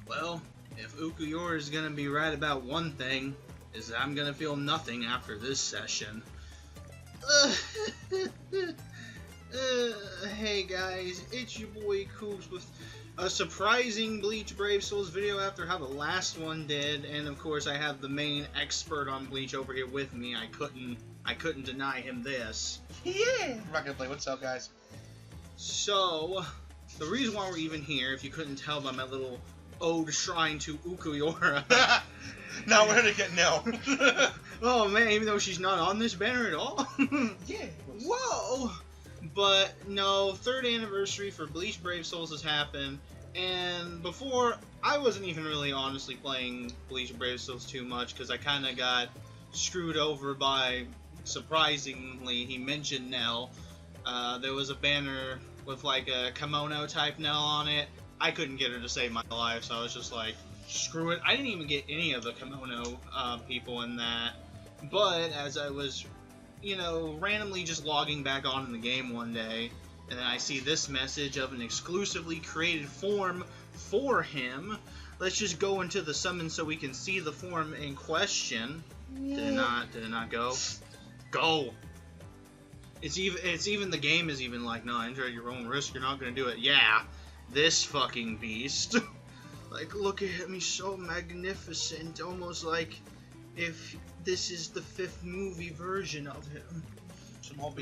Well, if Ulquiorra is gonna be right about one thing, is that I'm gonna feel nothing after this session. Hey guys, it's your boy Coops with a surprising Bleach Brave Souls video after how the last one did, and of course I have the main expert on Bleach over here with me. I couldn't deny him this. Yeah! Rock and play. What's up, guys? So, the reason why we're even here, if you couldn't tell by my little ode shrine to Ulquiorra. Now we're gonna get Nell. Oh man, even though she's not on this banner at all? Yeah. Whoa! But no, 3rd anniversary for Bleach Brave Souls has happened, and before, I wasn't even really honestly playing Bleach Brave Souls too much, because I kind of got screwed over by, surprisingly, he mentioned Nell. There was a banner with like a kimono type Nell on it. I couldn't get her to save my life, so I was just like, screw it. I didn't even get any of the kimono people in that, but as I was, you know, randomly just logging back on in the game one day, and then I see this message of an exclusively created form for him. Let's just go into the summon so we can see the form in question. Did it not go? Go! It's even the game is even like, no, enter at your own risk, you're not gonna do it. Yeah, this fucking beast. Like, look at him, he's so magnificent, almost like if this is the 5th movie version of him.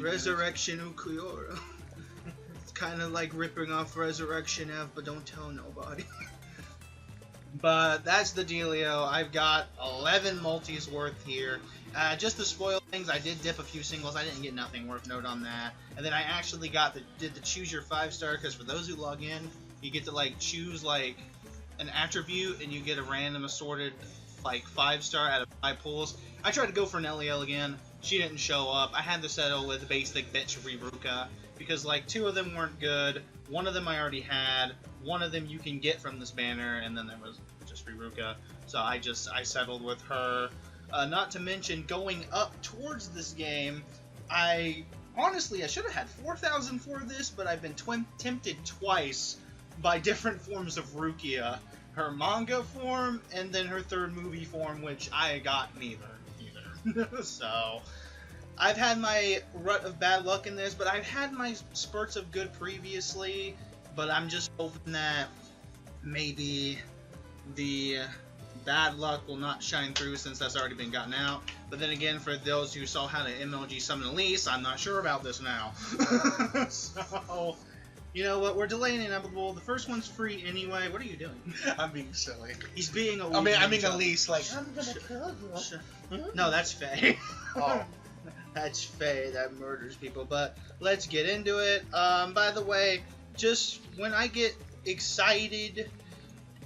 Resurrection Ulquiorra. It's kind of like ripping off Resurrection F, but don't tell nobody. But that's the dealio. I've got 11 multis worth here. Just to spoil things, I did dip a few singles. I didn't get nothing worth note on that. And then I actually did the choose your 5-star, because for those who log in, you get to like choose like an attribute, and you get a random assorted like 5-star out of 5 pulls. I tried to go for an LEL again. She didn't show up. I had to settle with basic bitch Riruka, because like 2 of them weren't good. 1 of them I already had. 1 of them you can get from this banner, and then there was just Riruka. So I settled with her. Not to mention, going up towards this game, I should have had 4,000 for this, but I've been tempted twice by different forms of Rukia. Her manga form, and then her 3rd movie form, which I got neither. So, I've had my rut of bad luck in this, but I've had my spurts of good previously, but I'm just hoping that maybe the bad luck will not shine through since that's already been gotten out. But then again, for those who saw how to MLG summon Elise, I'm not sure about this now. So, you know what? We're delaying inevitable. The first one's free anyway. What are you doing? I'm being silly. He's being a I mean Elise, like, I'm gonna kill you. No, that's Faye. oh. That's Faye that murders people. But let's get into it. By the way, just when I get excited,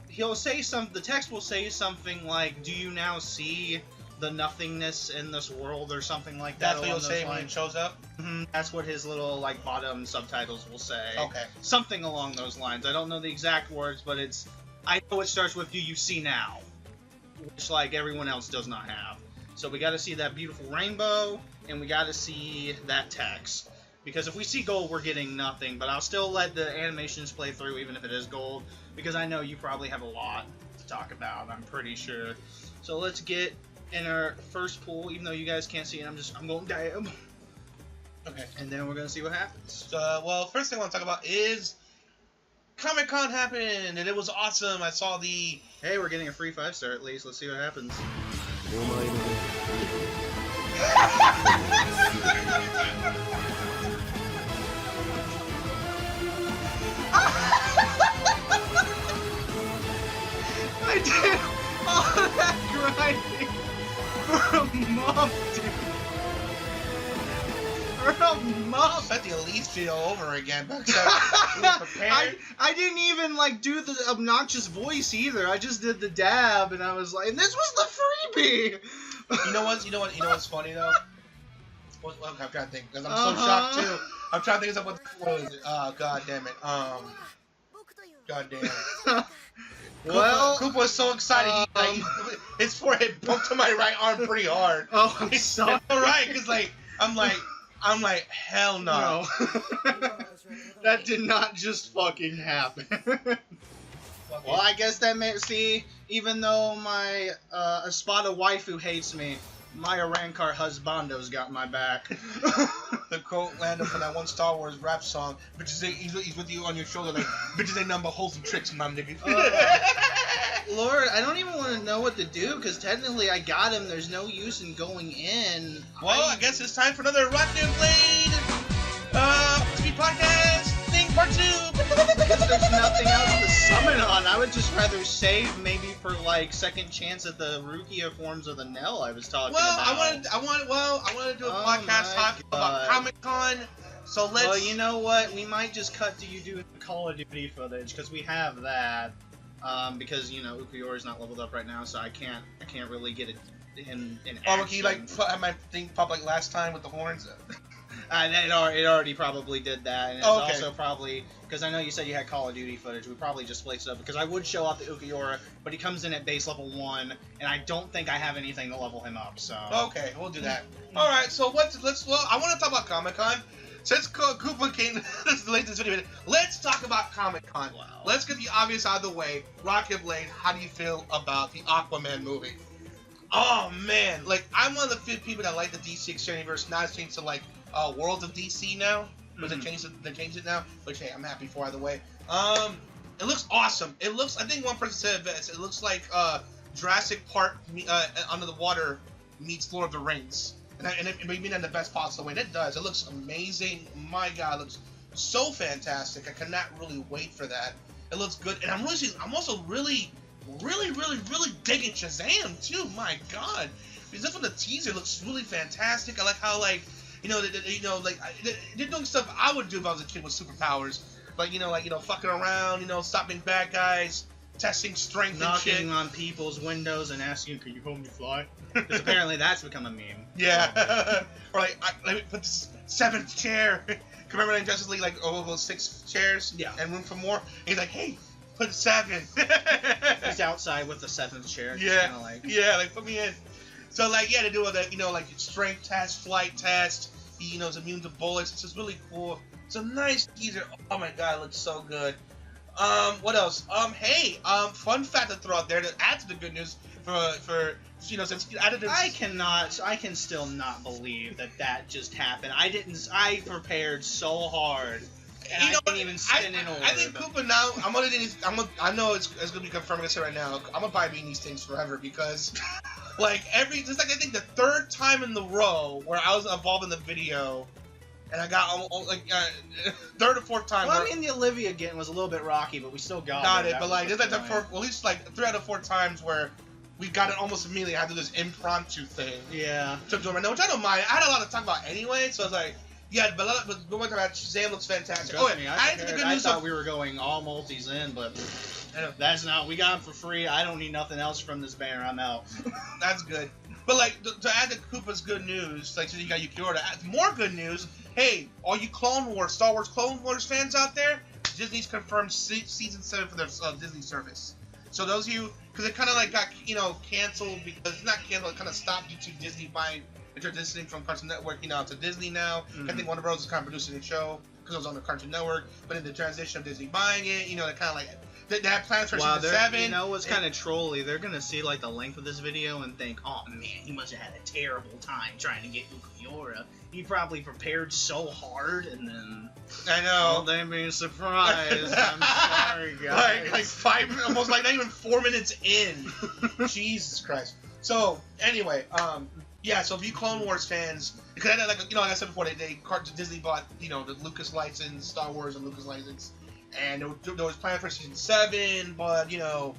he'll say something. The text will say something like, "Do you now see the nothingness in this world?" or something like that. That's what he'll say when it shows up? That's what his little like bottom subtitles will say. Okay. Something along those lines. I don't know the exact words, but I know it starts with "Do you see now?" which like everyone else does not have. So we got to see that beautiful rainbow, and we got to see that text. Because if we see gold, we're getting nothing. But I'll still let the animations play through, even if it is gold, because I know you probably have a lot to talk about. I'm pretty sure. So let's get in our first pool. Even though you guys can't see it, I'm going dab. Okay. And then we're gonna see what happens. So, well, first thing I want to talk about is Comic-Con happened, and it was awesome. I saw the... Hey, we're getting a free 5-star at least. Let's see what happens. I did all that grinding for a month, dude. For a month. Set the Elise video over again, but we were prepared. I didn't even like do the obnoxious voice either. I just did the dab, and I was like, and this was the freebie. You know what's funny though? Okay, I'm trying to think because I'm so shocked too. I'm trying to think of what was it. God damn it. God damn it. Well, Koopa was so excited. His forehead bumped to my right arm pretty hard. Oh, I'm sorry. It's alright, because like I'm like hell no. That did not just fucking happen. Fuck Well, it. I guess that may see. Even though my Espada waifu hates me, my Rancor Husbando's got my back. The quote Lando from that one Star Wars rap song, bitches ain't, he's with you on your shoulder like, bitches ain't nothing but holes and tricks, my nigga. Lord, I don't even want to know what to do, because technically I got him. There's no use in going in. Well, I guess it's time for another Rocket and Blade TV podcast thing part 2. Because there's nothing else to summon on. I would just rather save maybe for like second chance at the Rukia forms of the Nell I was talking Well, about. I wanted to do a podcast talking about Comic-Con. So let's. Well, you know what? We might just cut to you doing Call of Duty footage, because we have that. Because you know Ulquiorra is not leveled up right now, so I can't really get it in action. He like had my thing pop like last time with the horns. It already probably did that, and it's Okay. also probably because I know you said you had Call of Duty footage. We probably just placed it up because I would show off the Ulquiorra, but he comes in at base level 1, and I don't think I have anything to level him up. So Okay, we'll do that. All right, so I want to talk about Comic-Con. Since Koopa came late this video, let's talk about Comic-Con. Wow. Let's get the obvious out of the way. Rocket Blade, how do you feel about the Aquaman movie? Oh man, like I'm one of the few people that like the DC Extended Universe. Now it's changed to like Worlds of DC now, but they changed it now. Which hey, I'm happy for either way. It looks awesome. It looks. I think one person said it best. It looks like Jurassic Park Under the Water meets Lord of the Rings. And it mean that in the best possible way. And it does. It looks amazing. My God, it looks so fantastic. I cannot really wait for that. It looks good. And I'm also really digging Shazam too. My God, because that's what the teaser looks really fantastic. I like how they're doing stuff I would do if I was a kid with superpowers. Like fucking around. Stopping bad guys. Testing strength knocking and shit. on people's windows and asking, "Can you help me fly?" Because apparently that's become a meme. Yeah. Or let me put this 7th chair. Remember in Justice League, those 6 chairs? Yeah. And room for more? And he's like, hey, put 7. He's outside with the 7th chair. Yeah. Kinda Put me in. So to do the strength test, flight test. He's immune to bullets. It's just really cool. It's a nice teaser. Oh my God, it looks so good. What else? Fun fact to throw out there to add to the good news for since you added this. I can still not believe that just happened. I prepared so hard. And I didn't even spin in order. I think Koopa now. I know it's gonna be confirmed. I say right now. I'm gonna probably be in these things forever because, I think the 3rd time in the row where I was involved in the video, and I got 3rd or 4th time. Well, the Olivia getting was a little bit rocky, but we still got it. But there's at least 3 out of 4 times where we got it almost immediately. I had to do this impromptu thing. Yeah. To do it right now, which I don't mind. I had a lot to talk about anyway, so I was like, yeah, but going to about Shazam looks fantastic. I thought we were going all multis in, but that's not. We got them for free. I don't need nothing else from this banner. I'm out. That's good. But to add to Koopa's good news, so you got Ulquiorra, to add more good news. Hey, all you Star Wars Clone Wars fans out there, Disney's confirmed season 7 for their Disney service. So those of you, because it kind of got canceled because it's not canceled, it kind of stopped due to Disney buying, transitioning from Cartoon Network, to Disney now. I think Warner Bros. Is kind of producing the show because it was on the Cartoon Network, but in the transition of Disney buying it, they kind of they have plans for season 7. You know what's kind of trolly? They're gonna see the length of this video and think, "Oh man, he must have had a terrible time trying to get Ulquiorra. He probably prepared so hard, and then I know. Well, they being surprised. I'm sorry, guys. 5, almost not even 4 minutes in. Jesus Christ. So anyway, so if you Clone Wars fans, because like I said before, Disney bought the Lucas license, Star Wars and Lucas license. And there was plans for season 7, but they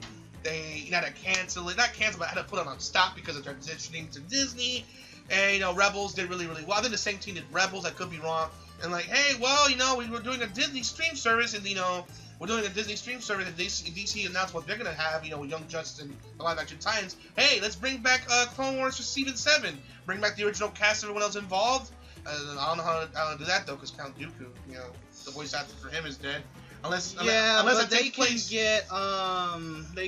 had to cancel it. Not cancel, but had to put it on stop because of transitioning to Disney. And Rebels did really well. I think the same team did Rebels. I could be wrong. And hey, we were doing a Disney stream service, and we're doing a Disney stream service. And DC announced what they're gonna have. With Young Justice and the live action Titans. Hey, let's bring back Clone Wars for season 7. Bring back the original cast, everyone else involved. I don't know how to do that though, because Count Dooku, the voice actor for him is dead. Unless they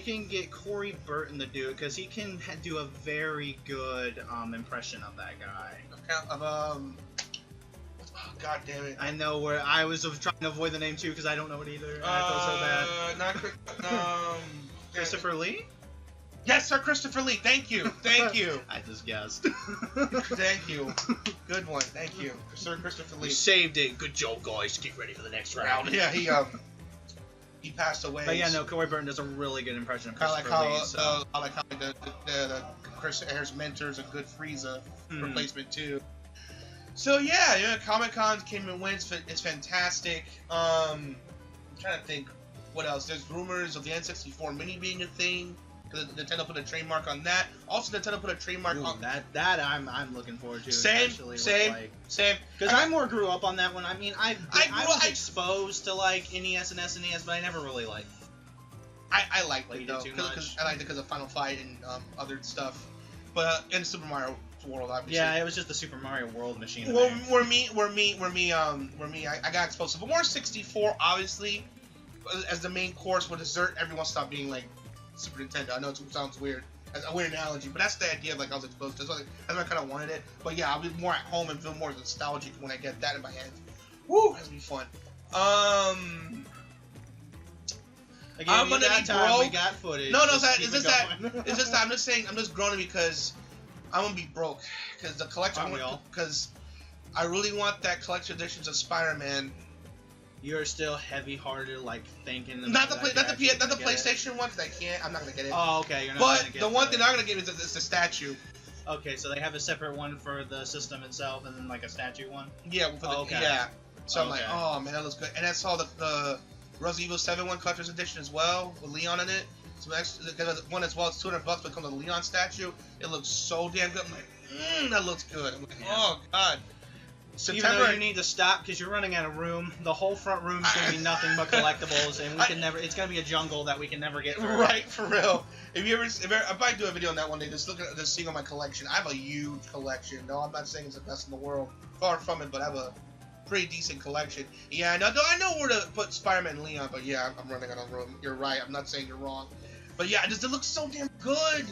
can get Corey Burton to do it because he can do a very good impression of that guy. God damn it. I know where I was trying to avoid the name too because I don't know it either. And I feel so bad. Not Christopher Lee? Yes, Sir Christopher Lee. Thank you. Thank you. I just guessed. Thank you. Good one. Thank you, Sir Christopher Lee. You saved it. Good job, guys. Get ready for the next round. Yeah, he passed away. But yeah, no, Corey Burton does a really good impression of Kind of Christopher like Lee. how, So. the Chris Ayers mentor's a good Frieza Mhm. replacement too. So yeah, Comic-Con came and went. It's fantastic. I'm trying to think what else. There's rumors of the N64 Mini being a thing. Nintendo put a trademark on that. Also, Nintendo put a trademark on that. I'm looking forward to. Same. Because I more grew up on that one. I mean, I was I- exposed to like NES and SNES, but I never really like. I liked Played it it though, too because much. I liked it because of Final Fight and other stuff. But in Super Mario World, obviously. Yeah, it was just the Super Mario World machine. Where me, I got exposed to. But more 64, obviously, as the main course with dessert, everyone stopped being like Super Nintendo. I know it sounds weird, as a weird analogy, but that's the idea. Like I was exposed to. That's why I kind of wanted it. But yeah, I'll be more at home and feel more nostalgic when I get that in my hands. Woo, that's gonna be fun. Again, I'm gonna be broke. We got footage. No, Just it's keep just it that. going. It's just that I'm just saying. I'm just groaning because I'm gonna be broke because the collection. Aren't we all? Because I really want that collection editions of Spider-Man. You're still heavy-hearted, like thinking. Not the that you're actually not the gonna get it? PlayStation one because I can't. I'm not gonna get it. Oh, okay. You're not But gonna get the one thing I'm gonna get is the statue. Okay, so they have a separate one for the system itself, and then like a statue one. Yeah, for the Okay. yeah. So I'm like, Okay. oh man, that looks good. And I saw the Resident Evil 7 one collector's edition as well with Leon in it. So because one as well, it's $200, but it comes with a Leon statue. It looks so damn good. I'm like, that looks good. I'm like, oh god. Even though you need to stop because you're running out of room, the whole front room is going to be nothing but collectibles, and we can never. It's going to be a jungle that we can never get through. Right, for real. If I do a video on that one day, just seeing on my collection. I have a huge collection. No, I'm not saying it's the best in the world. Far from it, but I have a pretty decent collection. Yeah, I know where to put Spider-Man and Leon, but yeah, I'm running out of room. You're right. I'm not saying you're wrong. But yeah, it looks so damn good.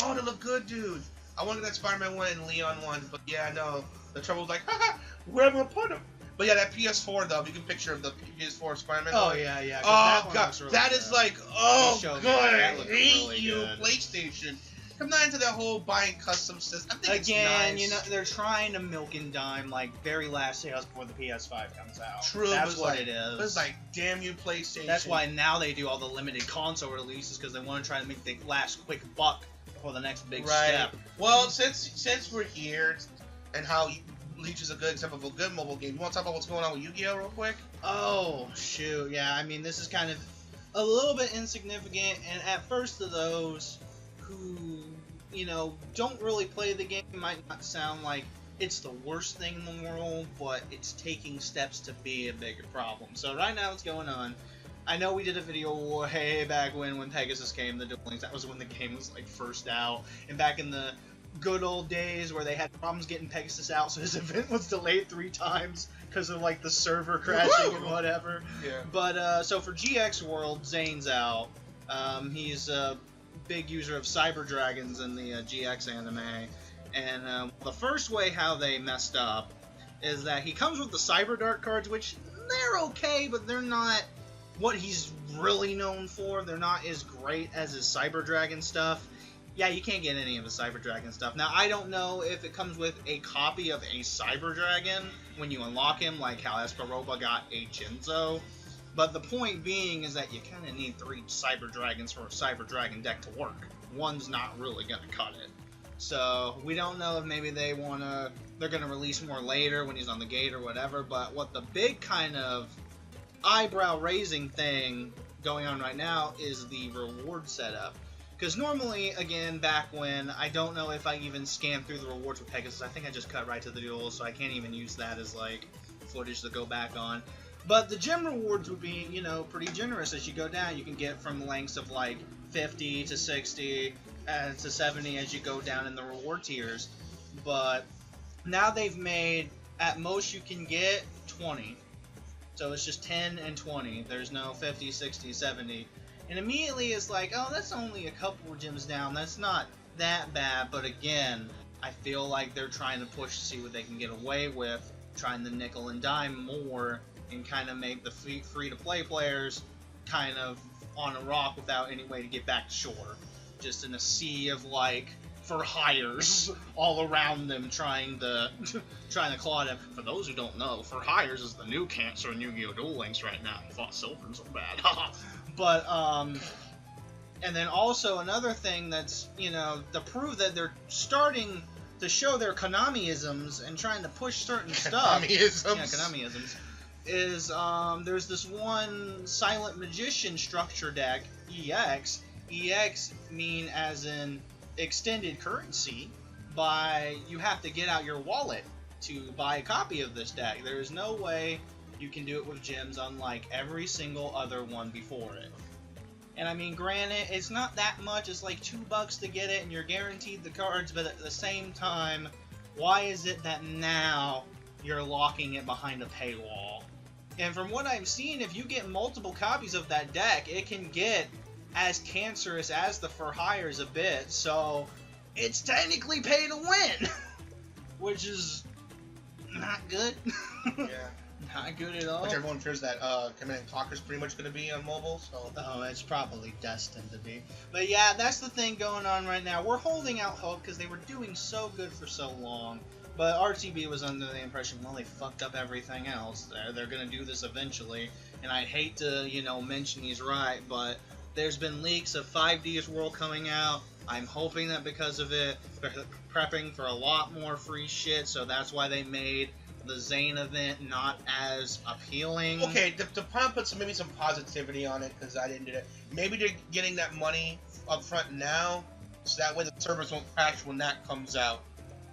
Oh, they look good, dude. I wanted that Spider-Man one and Leon one, but yeah, I know. The trouble was like, haha, where am I gonna put them? But yeah, that PS4 though, if you can picture of the PS4 Spider-Man. Oh yeah. Oh that god, really that good. is like, oh Showed me god, I that looked hate really you, good. PlayStation. I'm not into that whole buying custom system. I think Again, it's nice. they're trying to milk and dime like very last sales before the PS5 comes out. True, That's but what like, it is. It's like, damn you, PlayStation. That's why now they do all the limited console releases because they want to try to make the last quick buck before the next big step. Well, since we're here, and how Bleach is a good example of a good mobile game, you want to talk about what's going on with Yu-Gi-Oh real quick? Oh, shoot. Yeah, I mean, this is kind of a little bit insignificant, and at first to those who, don't really play the game, might not sound like it's the worst thing in the world, but it's taking steps to be a bigger problem. So right now what's going on, I know we did a video way back when Pegasus came, the Duel Links, that was when the game was like first out, and back in the good old days where they had problems getting Pegasus out, so his event was delayed 3 times because of like the server crashing and whatever. Yeah. But so for GX World, Zane's out. He's a big user of Cyber Dragons in the GX anime, and the first way how they messed up is that he comes with the Cyber Dark cards, which they're okay, but they're not what he's really known for. They're not as great as his Cyber Dragon stuff. Yeah, you can't get any of the Cyber Dragon stuff. Now, I don't know if it comes with a copy of a Cyber Dragon when you unlock him, like how Esperoba got a Jinzo. But the point being is that you kind of need 3 Cyber Dragons for a Cyber Dragon deck to work. One's not really going to cut it. So, we don't know if maybe they're going to release more later when he's on the gate or whatever. But what the big kind of eyebrow-raising thing going on right now is the reward setup. Because normally, again, back when, I don't know if I even scanned through the rewards with Pegasus. I think I just cut right to the duel, so I can't even use that as, like, footage to go back on. But the gem rewards would be, pretty generous as you go down. You can get from lengths of, like, 50 to 60 to 70 as you go down in the reward tiers. But now they've made, at most you can get 20. So it's just 10 and 20. There's no 50, 60, 70. And immediately it's like, oh, that's only a couple of gems down. That's not that bad. But again, I feel like they're trying to push to see what they can get away with trying to nickel and dime more and kind of make the free-to-play players kind of on a rock without any way to get back to shore. Just in a sea of, like, for hires all around them trying to claw them. For those who don't know, for hires is the new cancer in Yu-Gi-Oh! Duel Links right now. I thought Silver's so bad. But, and then also another thing that's, you know, to prove that they're starting to show their Konami-isms and trying to push certain stuff. Konami-isms? Yeah, Konami-isms. Is, there's this one Silent Magician structure deck, EX. EX mean as in extended currency, you have to get out your wallet to buy a copy of this deck. There is no way you can do it with gems unlike every single other one before it. And I mean, granted, it's not that much, it's like $2 to get it and you're guaranteed the cards, but at the same time, why is it that now you're locking it behind a paywall? And from what I've seen, if you get multiple copies of that deck, it can get as cancerous as the for hires a bit, so it's technically pay to win, which is not good. Yeah. Not good at all. Which everyone fears that Command & Conquer's pretty much going to be on mobile, so... Oh, it's probably destined to be. But yeah, that's the thing going on right now. We're holding out hope because they were doing so good for so long. But RTB was under the impression, well, they fucked up everything else. They're going to do this eventually. And I hate to, you know, mention he's right, but there's been leaks of 5D's World coming out. I'm hoping that because of it, they're prepping for a lot more free shit, so that's why they made the Zane event not as appealing. Okay, to put maybe some positivity on it, because I didn't do that. Maybe they're getting that money up front now, so that way the servers won't crash when that comes out.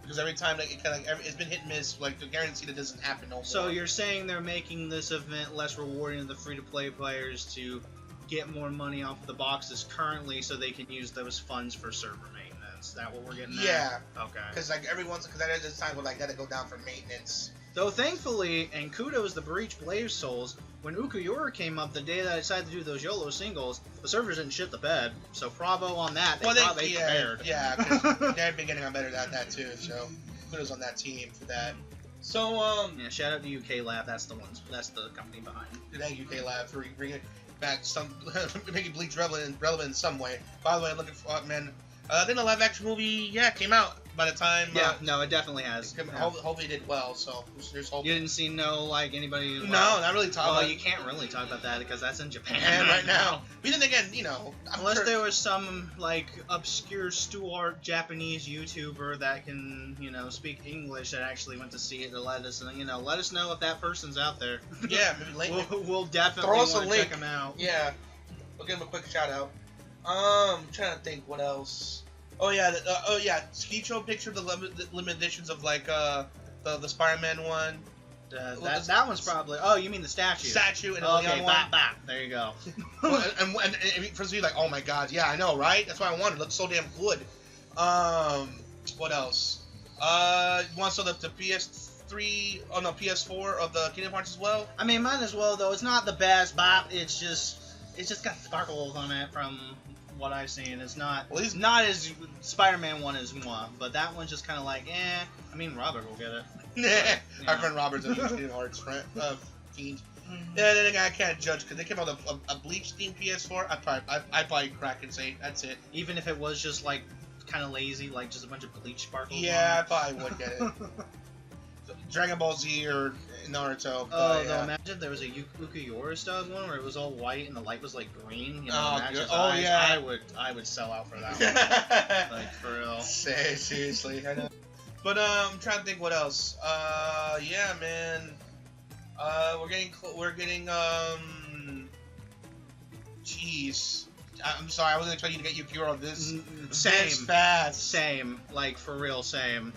Because every time it kind of it's been hit and miss, like the guarantee that doesn't happen no more. So you're saying they're making this event less rewarding to the free-to-play players to get more money off the boxes currently, so they can use those funds for server maintenance. Is that what we're getting at? Yeah. Okay. Because like because there's times where like that to go down for maintenance. Though thankfully, and kudos to Bleach Blaze Souls, when Ulquiorra came up the day that I decided to do those YOLO singles, the servers didn't shit the bed. So bravo on that. They prepared. Yeah, because they've been getting on better at that too. So kudos on that team for that. So yeah, shout out to UK Lab. That's the company behind. Thank you, UK Lab, for bringing back making Bleach relevant in some way. By the way, I'm looking for man. I think the live action movie came out by the time. Yeah, no, it definitely has. Hopefully it did well. So there's hope. You didn't see anybody. No, not really talking. Well, you can't really talk about that because that's in Japan right now. But then again, you know, unless there was some like obscure Stuart Japanese YouTuber that can speak English that actually went to see it to let us know if that person's out there. Yeah, maybe we'll definitely want to check them out. Yeah, we'll give them a quick shout out. I'm trying to think what else. Oh yeah, Skicho picture of the limited editions of like the Spider-Man one. That one's probably. Oh, you mean the statue? Statue and okay, the one. There you go. and for me, like, oh my god, yeah, I know, right? That's why I wanted. It looks so damn good. What else? You want to show the PS3? Oh no, PS4 of the Kingdom Hearts as well. I mean, might as well though. It's not the best, but it's just got sparkles on it from what I've seen. It's not not as Spider-Man one is moi, but that one's just kind of like, eh. I mean, Robert will get it. Our friend Robert's a Kingdom Hearts fiend. Yeah, then again, I can't judge because they came out with a Bleach themed PS4. I'd probably crack and say that's it. Even if it was just like kind of lazy, like just a bunch of Bleach sparkles. Yeah, I probably would get it. Dragon Ball Z or Naruto. Oh, yeah. Imagine if there was a Ulquiorra style one where it was all white and the light was like green. Yeah. I would sell out for that one. Like for real. Seriously, I know. But I'm trying to think what else. Yeah, man. We're getting jeez. I'm sorry, I wasn't expecting you to get Ulquiorra this fast. Same, like for real, same.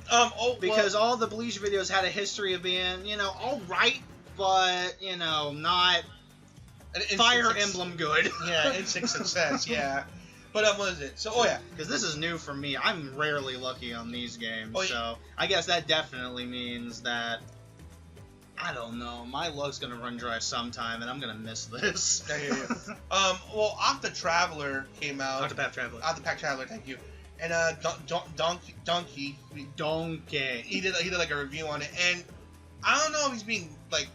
Because all the Bleach videos had a history of being, all right, but not Fire Emblem good. Yeah, instant success. Yeah. But what is it? So, oh yeah, because this is new for me. I'm rarely lucky on these games, so I guess that definitely means that. I don't know. My luck's gonna run dry sometime, and I'm gonna miss this. Well, Octa Traveler came out. Octopath Traveler. Octopath Traveler, thank you. And Donkey. Donkey. He did like a review on it, and I don't know if he's being like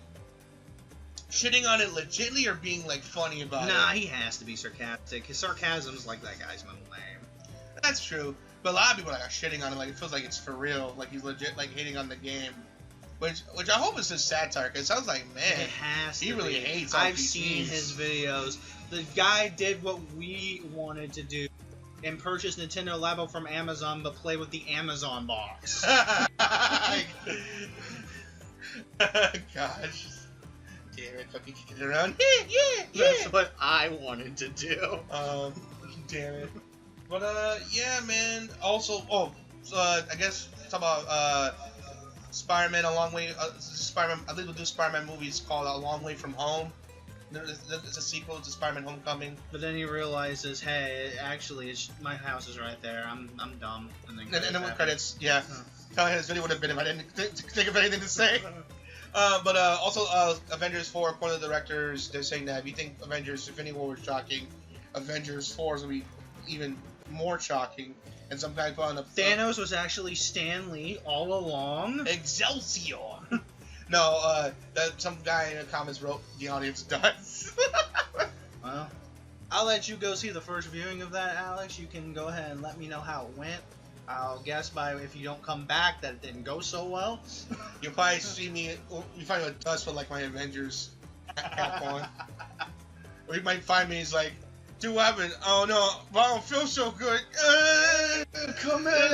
shitting on it legitly or being like funny about it. Nah, he has to be sarcastic. His sarcasm's like that guy's middle name. That's true. But a lot of people are like shitting on it, like it feels like it's for real, like he's legit like hating on the game. Which I hope is just satire, because it sounds like, man, It has to he really be. hates I've RPGs. seen his videos. The guy did what we wanted to do and purchase Nintendo Labo from Amazon, but play with the Amazon box. Gosh. Damn it, fucking kicking it around. Yeah. That's what I wanted to do. Damn it. But, yeah, man. Also, I guess, talk about, Spider-Man A Long Way, Spider-Man, I think we'll do Spider-Man movies called A Long Way From Home. It's a sequel to Spider-Man Homecoming. But then he realizes, hey, actually, my house is right there. I'm dumb. And then with credits, yeah. Telling his video would have been if I didn't think of anything to say. But also, Avengers 4, according to the directors, they're saying that if you think Avengers Infinity War was shocking, Avengers 4 is going to be even more shocking. And some guy put on a... Thanos was actually Stan Lee all along. Excelsior! No, some guy in the comments wrote, the audience does. Well, I'll let you go see the first viewing of that, Alex. You can go ahead and let me know how it went. I'll guess by if you don't come back that it didn't go so well. You'll probably see me, you find me with dust with like my Avengers cap on. Or you might find me, he's like, dude, what happened? Oh no, but I don't feel so good. Come in.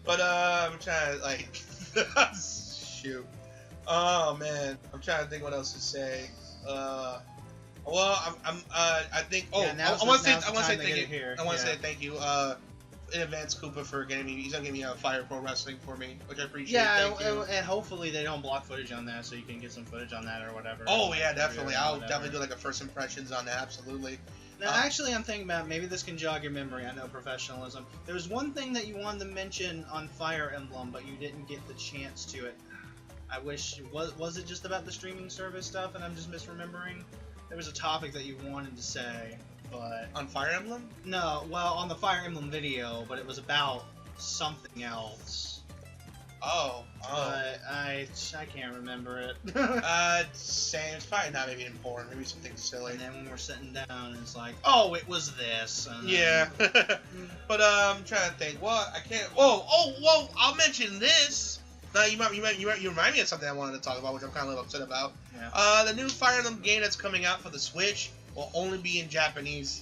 But I'm trying to like, shoot. Oh man, I'm trying to think what else to say. Well, I think. Oh, yeah, I want to say thank you. Here. I want to say thank you. In advance, Koopa, for getting me. He's gonna give me a Fire Pro Wrestling for me, which I appreciate. Yeah, Thank you. and hopefully they don't block footage on that, so you can get some footage on that or whatever. Oh yeah, definitely. I'll definitely do like a first impressions on that. Absolutely. Now, actually, I'm thinking about maybe this can jog your memory. I know professionalism. There was one thing that you wanted to mention on Fire Emblem, but you didn't get the chance to it. I wish was it just about the streaming service stuff, and I'm just misremembering? There was a topic that you wanted to say, but On Fire Emblem? no, well, on the Fire Emblem video, but it was about something else. Oh. But I can't remember it. Same. It's probably not maybe important. Maybe something silly. And then when we're sitting down, it's like, oh, it was this. And Yeah. But I'm trying to think. Well, I can't. Whoa! I'll mention this. Now you remind me of something I wanted to talk about, which I'm kind of a little upset about. Yeah. The new Fire Emblem game that's coming out for the Switch will only be in Japanese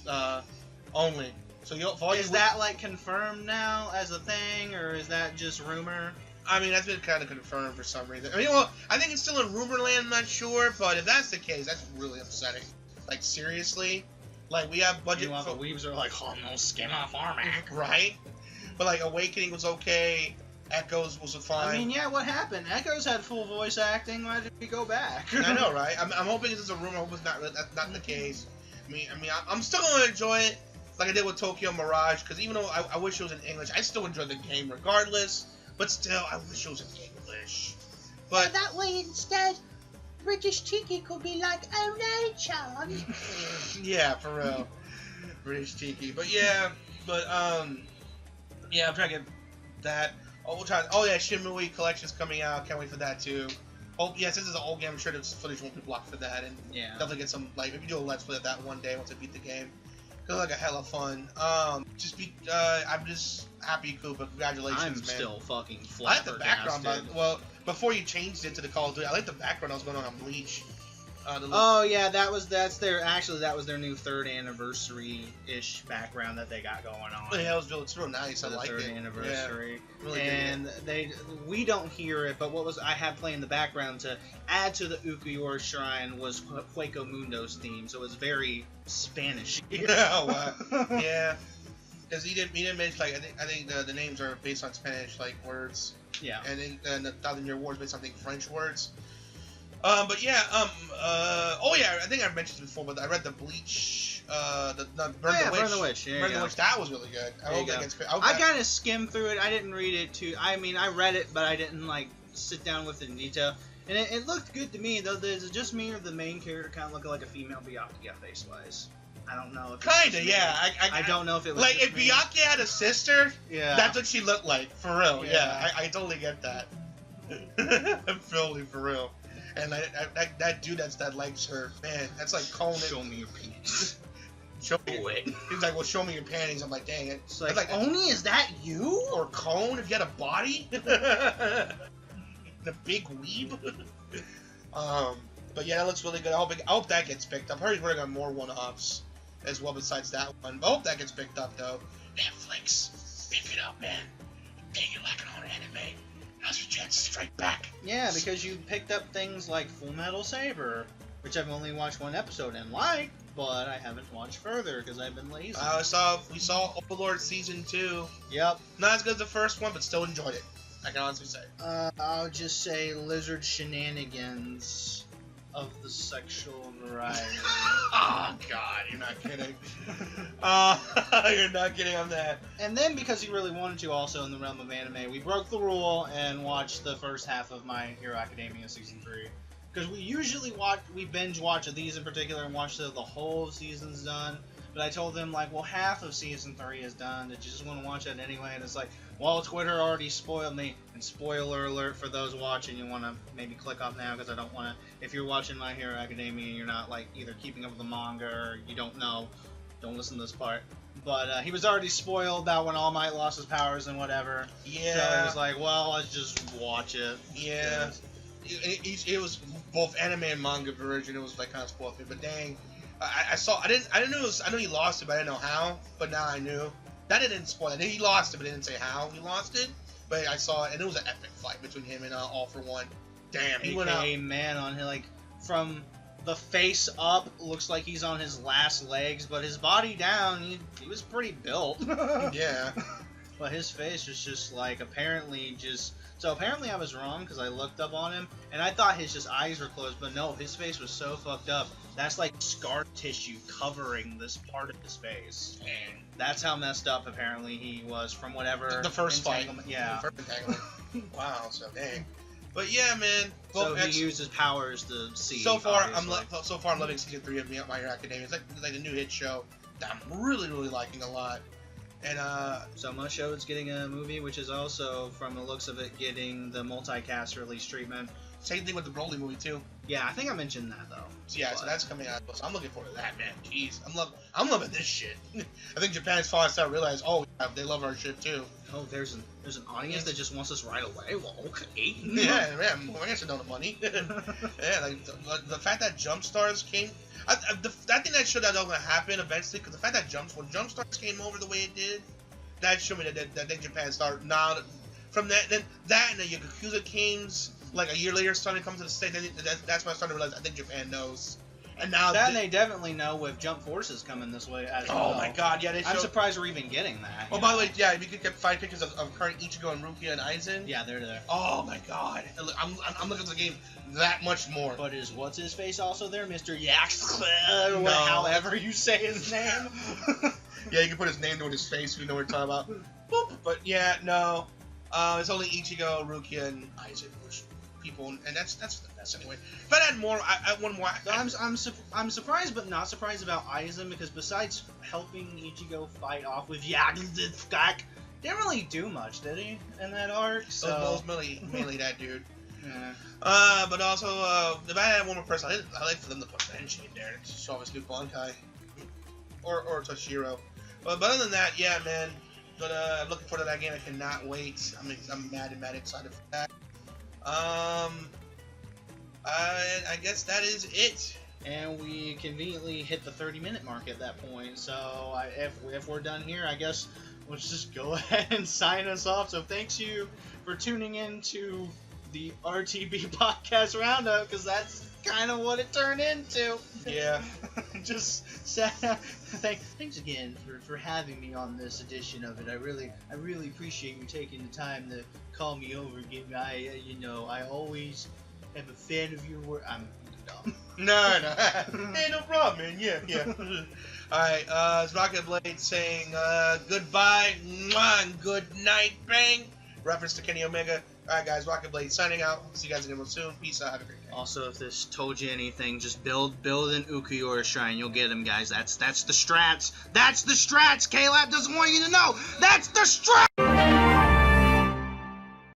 only. So Is that like confirmed now as a thing, or is that just rumor? I mean, that's been kind of confirmed for some reason. I mean, well, I think it's still in rumor land. I'm not sure, but if that's the case, that's really upsetting. Like seriously, like we have budget. Meanwhile, the weebs are like, oh no, skin off our Mac. Right? But like Awakening was okay. Echoes was fine. I mean, yeah, what happened? Echoes had full voice acting. Why did we go back? I know, right? I'm hoping this is a rumor. I hope it's that's not the case. I mean, I'm still gonna enjoy it, like I did with Tokyo Mirage, because even though I wish it was in English, I still enjoy the game regardless. But still, I wish it was in English. But that way instead, British Tiki could be like, oh no, John. yeah, for real, British Tiki. But yeah, yeah, I'm trying to get that. Oh, yeah, Shinmue Collection's coming out. Can't wait for that too. Oh, yeah, since it's an old game, I'm sure the footage won't be blocked for that, and Yeah. definitely get some like maybe do a let's play of that one day once I beat the game. It's like a hella fun. I'm just happy, Koopa. Congratulations, I'm man. still fucking I like the flabbergasted. background, well, before you changed it to the Call of Duty, I like the background that was going on Bleach. Oh yeah, that was their new 3rd anniversary-ish background that they got going on. Yeah, it's real nice. I The like 3rd it. anniversary. Yeah, really And we don't hear it, but I had playing in the background to add to the Ulquiorra shrine was Hueco Mundo's theme, so it was very Spanish. Yeah, wow. Yeah, because he didn't mention like I think the names are based on Spanish like words. Yeah. And then the 1,000-Year War is based on I think French words. But yeah, oh yeah, I think I've mentioned this before, but I read the Bleach, Burn the Witch. Burn the Witch, that was really good. I kind of skimmed through it. I didn't read it too. I mean, I read it, but I didn't like sit down with it in detail. And it looked good to me, though. Is it just me or the main character kind of looking like a female Byakuya face-wise? I don't know. If Kinda, yeah. I don't know if it was like just if me. Byakuya had a sister. Yeah. That's what she looked like, for real. Yeah. Yeah, I totally get that. Filthy for real. And that dude that likes her, man, that's like Conan. Show me your penis. Show me it. He's like, well, show me your panties. I'm like, dang it. It's like, Oni, is that you? Or Cone, if you had a body. The big weeb. But yeah, that looks really good. I hope that gets picked up. I heard he's working on more one-offs as well besides that one. But I hope that gets picked up, though. Netflix, pick it up, man. Dang, you like it on anime. Now's your chance to strike back. Yeah, because you picked up things like Full Metal Saber, which I've only watched one episode and liked, but I haven't watched further because I've been lazy. We saw Overlord Season 2. Yep. Not as good as the first one, but still enjoyed it. I can honestly say. I'll just say lizard shenanigans of the sexual variety. Oh, God, you're not kidding. You're not kidding on that. And then, because he really wanted to, also in the realm of anime, we broke the rule and watched the first half of My Hero Academia Season 3. Because we usually binge watch these in particular and watch the whole season's done. But I told them, like, well, half of Season 3 is done. Did you just want to watch it anyway? And it's like, well, Twitter already spoiled me. And spoiler alert for those watching, you want to maybe click off now because I don't want to. If you're watching My Hero Academia and you're not, like, either keeping up with the manga or you don't know, don't listen to this part. But he was already spoiled about when All Might lost his powers and whatever. Yeah. So it was like, well, let's just watch it. Yeah. It was both anime and manga version. It was like kind of spoiled me, but dang, I didn't know I knew he lost it, but I didn't know how. But now I knew that didn't spoil it. He lost it, but it didn't say how he lost it. But I saw it, and it was an epic fight between him and All for One. Damn, he went out. Man on him, like from the face up, looks like he's on his last legs, but his body down, he was pretty built. Yeah. But his face was just like apparently I was wrong because I looked up on him and I thought his just eyes were closed, but no, his face was so fucked up. That's like scar tissue covering this part of his face. Dang. That's how messed up apparently he was from whatever the first fight. Yeah. The first entanglement. Wow. So dang. But yeah, man. So he used his powers to see. So far, I'm loving Season 3 of My Hero Academia. It's like a new hit show that I'm really liking a lot. And so much so it's getting a movie, which is also, from the looks of it, getting the multicast release treatment. Same thing with the Broly movie too. Yeah, I think I mentioned that though. So yeah, so that's coming out. So I'm looking forward to that, man. Jeez, I'm loving this shit. I think Japan's finally starting to realize, oh, yeah, they love our shit too. Oh, there's an audience that just wants us right away. Well, okay. Yeah, I guess I don't have money. Yeah, like the fact that Jump Stars came. I think that showed that was gonna happen eventually, because the fact that when Jump Stars came over the way it did, that showed me that I think Japan started now. From that, then that and the Yakuza games, like a year later, starting to come to the States. That's when I started to realize I think Japan knows. And now they definitely know with Jump Forces coming this way as well. Oh my God, yeah, I'm surprised we're even getting that. Oh, by the way, yeah, if you could get 5 pictures of current Ichigo and Rukia and Aizen. Yeah, they're there. Oh my God, I'm looking at the game that much more. But is what's his face also there, Mr. Yax? No. However you say his name. Yeah, you can put his name to his face if you know what we're talking about. Boop. But yeah, no, it's only Ichigo, Rukia, and Aizen. People, and that's the best anyway. If I had more, I want more. I'm surprised, but not surprised about Aizen, because besides helping Ichigo fight off with Yagzak, didn't really do much, did he, in that arc? So mainly that dude. Yeah. But also, if I had one more person, I like for them to put Benji in there to show off his new Bankai, or Toshiro. But other than that, yeah, man. But I'm looking forward to that game. I cannot wait. I'm mad excited for that. I guess that is it. And we conveniently hit the 30-minute mark at that point. So if we're done here, I guess let's just go ahead and sign us off. So thanks you for tuning in to the RTB Podcast Roundup, because that's kind of what it turned into. Yeah. Just thanks again for having me on this edition of it. I really appreciate you taking the time to call me over. I always am a fan of your work. I'm dumb. No. Hey, no problem, man. Yeah. Alright, it's Rocket Blade saying goodbye, mwah, and good night, bang. Reference to Kenny Omega. Alright, guys, Rocket Blade signing out. See you guys again real soon. Peace out. Have a great day. Also, if this told you anything, just build an Ulquiorra shrine. You'll get him, guys. That's the strats. That's the strats. K-Lab doesn't want you to know. That's the strats!